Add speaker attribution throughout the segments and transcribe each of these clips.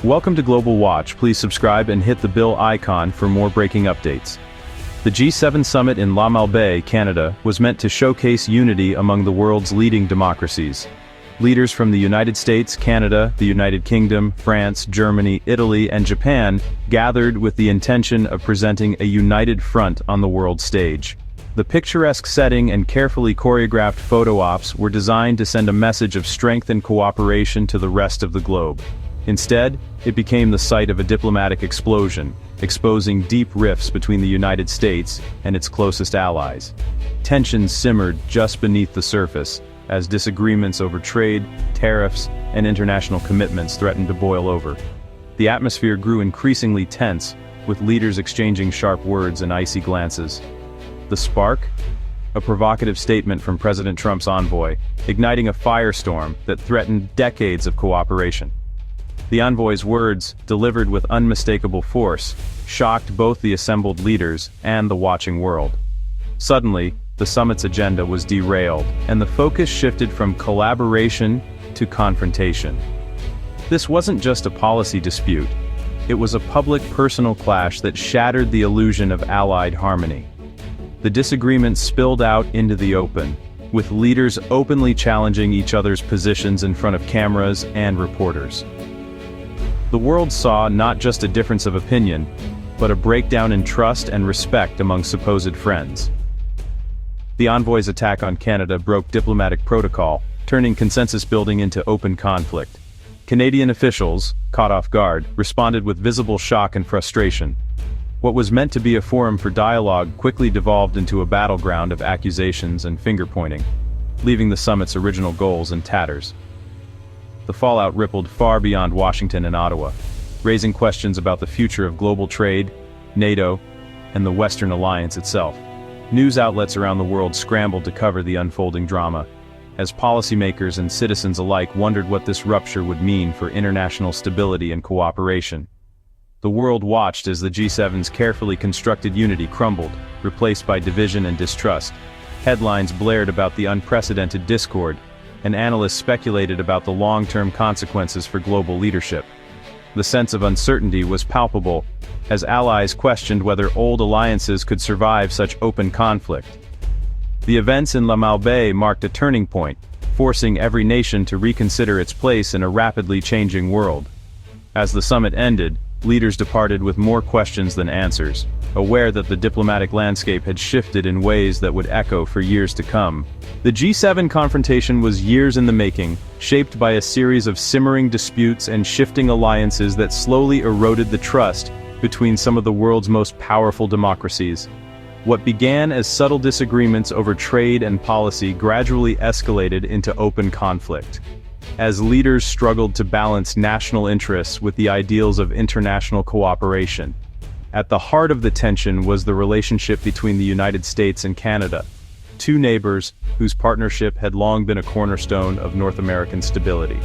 Speaker 1: Welcome to Global Watch. Please subscribe and hit the bell icon for more breaking updates. The G7 summit in La Malbaie, Canada, was meant to showcase unity among the world's leading democracies. Leaders from the United States, Canada, the United Kingdom, France, Germany, Italy, and Japan gathered with the intention of presenting a united front on the world stage. The picturesque setting and carefully choreographed photo ops were designed to send a message of strength and cooperation to the rest of the globe. Instead, it became the site of a diplomatic explosion, exposing deep rifts between the United States and its closest allies. Tensions simmered just beneath the surface, as disagreements over trade, tariffs, and international commitments threatened to boil over. The atmosphere grew increasingly tense, with leaders exchanging sharp words and icy glances. The spark? A provocative statement from President Trump's envoy, igniting a firestorm that threatened decades of cooperation. The envoy's words, delivered with unmistakable force, shocked both the assembled leaders and the watching world. Suddenly, the summit's agenda was derailed, and the focus shifted from collaboration to confrontation. This wasn't just a policy dispute. It was a public-personal clash that shattered the illusion of allied harmony. The disagreement spilled out into the open, with leaders openly challenging each other's positions in front of cameras and reporters. The world saw not just a difference of opinion, but a breakdown in trust and respect among supposed friends. The envoy's attack on Canada broke diplomatic protocol, turning consensus building into open conflict. Canadian officials, caught off guard, responded with visible shock and frustration. What was meant to be a forum for dialogue quickly devolved into a battleground of accusations and finger-pointing, leaving the summit's original goals in tatters. The fallout rippled far beyond Washington and Ottawa, raising questions about the future of global trade, NATO, and the Western alliance itself. News outlets around the world scrambled to cover the unfolding drama, as policymakers and citizens alike wondered what this rupture would mean for international stability and cooperation. The world watched as the G7's carefully constructed unity crumbled, replaced by division and distrust. Headlines blared about the unprecedented discord, and analysts speculated about the long-term consequences for global leadership. The sense of uncertainty was palpable, as allies questioned whether old alliances could survive such open conflict. The events in La Malbaie marked a turning point, forcing every nation to reconsider its place in a rapidly changing world. As the summit ended, leaders departed with more questions than answers, aware that the diplomatic landscape had shifted in ways that would echo for years to come. The G7 confrontation was years in the making, shaped by a series of simmering disputes and shifting alliances that slowly eroded the trust between some of the world's most powerful democracies. What began as subtle disagreements over trade and policy gradually escalated into open conflict, as leaders struggled to balance national interests with the ideals of international cooperation. At the heart of the tension was the relationship between the United States and Canada, two neighbors whose partnership had long been a cornerstone of North American stability.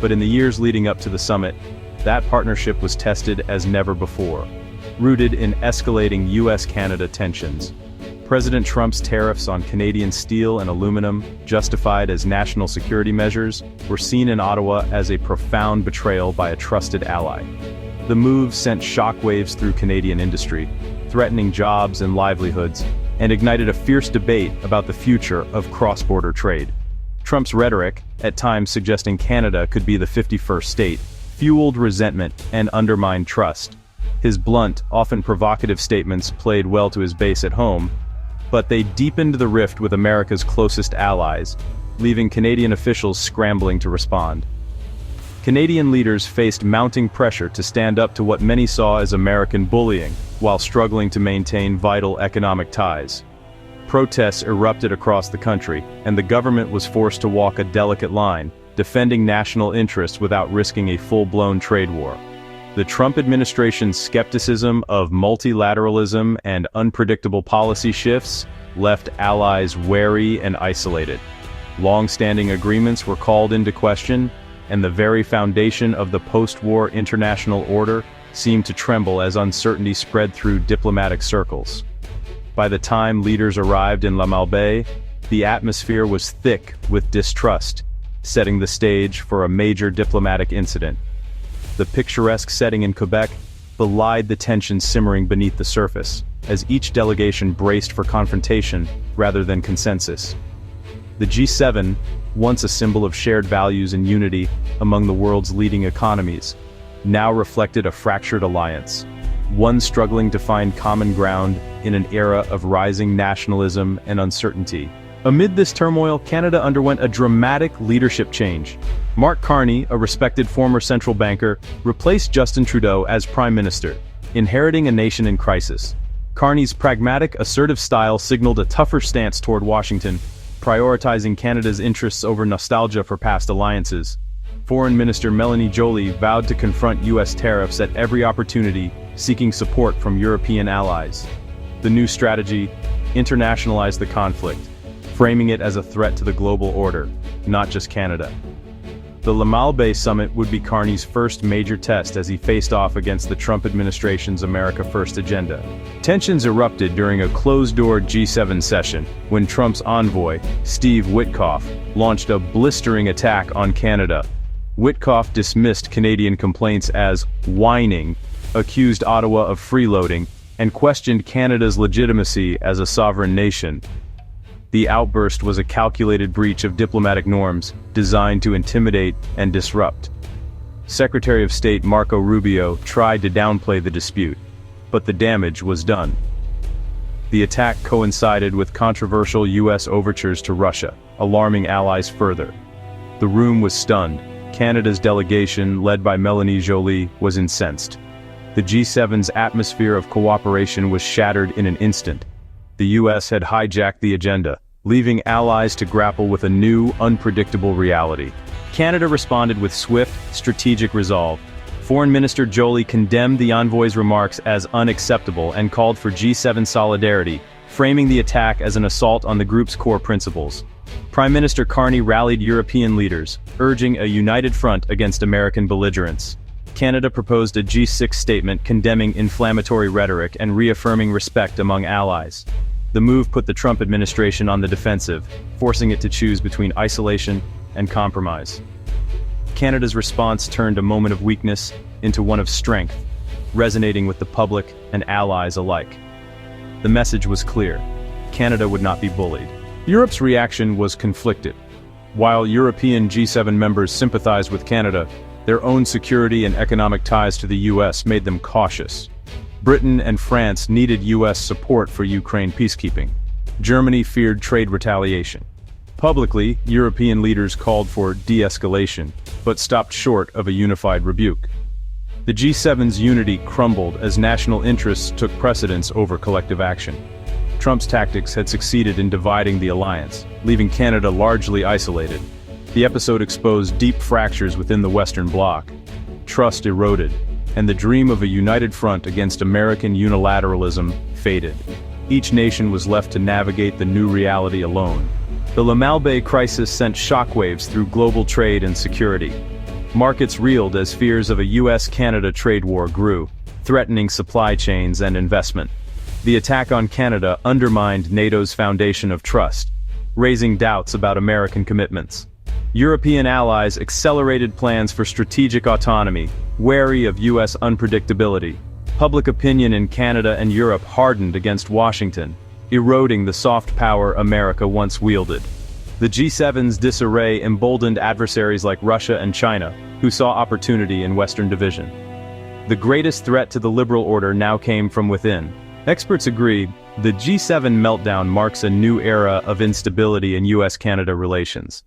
Speaker 1: But in the years leading up to the summit, that partnership was tested as never before, rooted in escalating U.S. Canada tensions. President Trump's tariffs on Canadian steel and aluminum, justified as national security measures, were seen in Ottawa as a profound betrayal by a trusted ally. The move sent shockwaves through Canadian industry, threatening jobs and livelihoods, and ignited a fierce debate about the future of cross-border trade. Trump's rhetoric, at times suggesting Canada could be the 51st state, fueled resentment and undermined trust. His blunt, often provocative statements played well to his base at home, but they deepened the rift with America's closest allies, leaving Canadian officials scrambling to respond. Canadian leaders faced mounting pressure to stand up to what many saw as American bullying, while struggling to maintain vital economic ties. Protests erupted across the country, and the government was forced to walk a delicate line, defending national interests without risking a full-blown trade war. The Trump administration's skepticism of multilateralism and unpredictable policy shifts left allies wary and isolated. Long-standing agreements were called into question, and the very foundation of the post-war international order seemed to tremble as uncertainty spread through diplomatic circles. By the time leaders arrived in La Malbaie, the atmosphere was thick with distrust, setting the stage for a major diplomatic incident. The picturesque setting in Quebec belied the tension simmering beneath the surface, as each delegation braced for confrontation rather than consensus. The G7, once a symbol of shared values and unity among the world's leading economies, now reflected a fractured alliance, one struggling to find common ground in an era of rising nationalism and uncertainty. Amid this turmoil, Canada underwent a dramatic leadership change. Mark Carney, a respected former central banker, replaced Justin Trudeau as Prime Minister, inheriting a nation in crisis. Carney's pragmatic, assertive style signaled a tougher stance toward Washington, prioritizing Canada's interests over nostalgia for past alliances. Foreign Minister Melanie Joly vowed to confront U.S. tariffs at every opportunity, seeking support from European allies. The new strategy internationalized the conflict, framing it as a threat to the global order, not just Canada. The Lamal Summit would be Carney's first major test as he faced off against the Trump administration's America First agenda. Tensions erupted during a closed-door G7 session when Trump's envoy, Steve Witkoff, launched a blistering attack on Canada. Witkoff dismissed Canadian complaints as whining, accused Ottawa of freeloading, and questioned Canada's legitimacy as a sovereign nation. The outburst was a calculated breach of diplomatic norms, designed to intimidate and disrupt. Secretary of State Marco Rubio tried to downplay the dispute, but the damage was done. The attack coincided with controversial U.S. overtures to Russia, alarming allies further. The room was stunned. Canada's delegation, led by Melanie Joly, was incensed. The G7's atmosphere of cooperation was shattered in an instant. The U.S. had hijacked the agenda, leaving allies to grapple with a new, unpredictable reality. Canada responded with swift, strategic resolve. Foreign Minister Joly condemned the envoy's remarks as unacceptable and called for G7 solidarity, framing the attack as an assault on the group's core principles. Prime Minister Carney rallied European leaders, urging a united front against American belligerence. Canada proposed a G6 statement condemning inflammatory rhetoric and reaffirming respect among allies. The move put the Trump administration on the defensive, forcing it to choose between isolation and compromise. Canada's response turned a moment of weakness into one of strength, resonating with the public and allies alike. The message was clear: Canada would not be bullied. Europe's reaction was conflicted. While European G7 members sympathized with Canada, their own security and economic ties to the U.S. made them cautious. Britain and France needed U.S. support for Ukraine peacekeeping. Germany feared trade retaliation. Publicly, European leaders called for de-escalation, but stopped short of a unified rebuke. The G7's unity crumbled as national interests took precedence over collective action. Trump's tactics had succeeded in dividing the alliance, leaving Canada largely isolated. The episode exposed deep fractures within the Western Bloc. Trust eroded, and the dream of a united front against American unilateralism faded. Each nation was left to navigate the new reality alone. The Lamal crisis sent shockwaves through global trade and security. Markets reeled as fears of a U.S. Canada trade war grew, threatening supply chains and investment. The attack on Canada undermined NATO's foundation of trust, raising doubts about American commitments. European allies accelerated plans for strategic autonomy, wary of U.S. unpredictability. Public opinion in Canada and Europe hardened against Washington, eroding the soft power America once wielded. The G7's disarray emboldened adversaries like Russia and China, who saw opportunity in Western division. The greatest threat to the liberal order now came from within. Experts agree, the G7 meltdown marks a new era of instability in U.S.-Canada relations.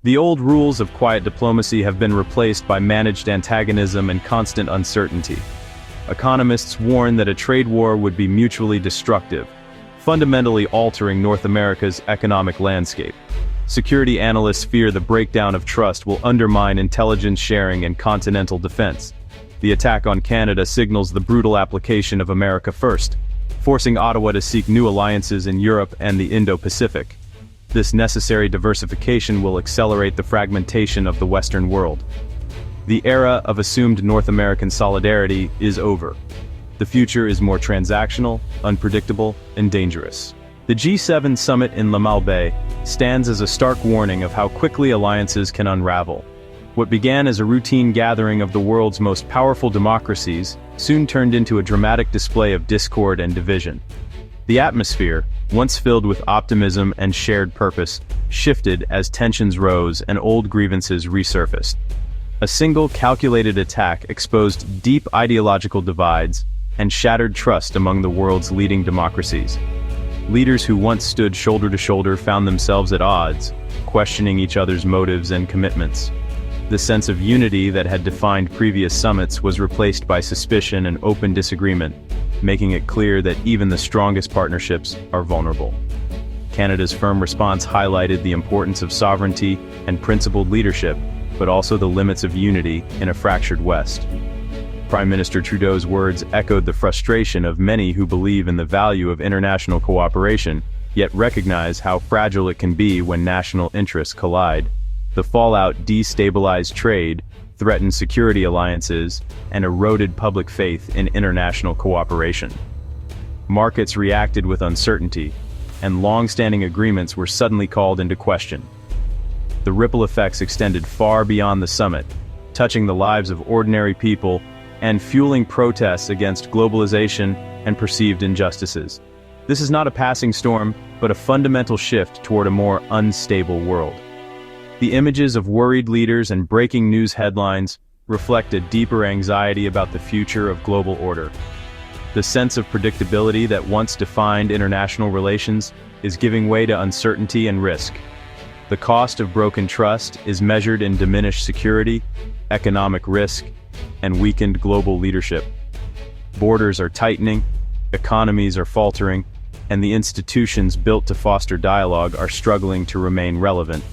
Speaker 1: The old rules of quiet diplomacy have been replaced by managed antagonism and constant uncertainty. Economists warn that a trade war would be mutually destructive, fundamentally altering North America's economic landscape. Security analysts fear the breakdown of trust will undermine intelligence sharing and continental defense. The attack on Canada signals the brutal application of America First, forcing Ottawa to seek new alliances in Europe and the Indo-Pacific. This necessary diversification will accelerate the fragmentation of the Western world. The era of assumed North American solidarity is over. The future is more transactional, unpredictable, and dangerous. The G7 summit in Lamal stands as a stark warning of how quickly alliances can unravel. What began as a routine gathering of the world's most powerful democracies soon turned into a dramatic display of discord and division. The atmosphere, once filled with optimism and shared purpose, shifted as tensions rose and old grievances resurfaced. A single calculated attack exposed deep ideological divides and shattered trust among the world's leading democracies. Leaders who once stood shoulder to shoulder found themselves at odds, questioning each other's motives and commitments. The sense of unity that had defined previous summits was replaced by suspicion and open disagreement, making it clear that even the strongest partnerships are vulnerable. Canada's firm response highlighted the importance of sovereignty and principled leadership, but also the limits of unity in a fractured West. Prime Minister Trudeau's words echoed the frustration of many who believe in the value of international cooperation, yet recognize how fragile it can be when national interests collide. The fallout destabilized trade, threatened security alliances, and eroded public faith in international cooperation. Markets reacted with uncertainty, and long-standing agreements were suddenly called into question. The ripple effects extended far beyond the summit, touching the lives of ordinary people and fueling protests against globalization and perceived injustices. This is not a passing storm, but a fundamental shift toward a more unstable world. The images of worried leaders and breaking news headlines reflect a deeper anxiety about the future of global order. The sense of predictability that once defined international relations is giving way to uncertainty and risk. The cost of broken trust is measured in diminished security, economic risk, and weakened global leadership. Borders are tightening, economies are faltering, and the institutions built to foster dialogue are struggling to remain relevant.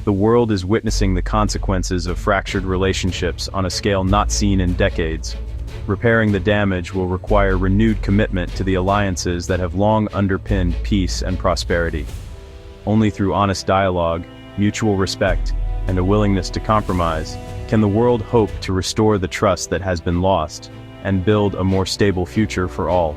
Speaker 1: The world is witnessing the consequences of fractured relationships on a scale not seen in decades. Repairing the damage will require renewed commitment to the alliances that have long underpinned peace and prosperity. Only through honest dialogue, mutual respect, and a willingness to compromise can the world hope to restore the trust that has been lost and build a more stable future for all.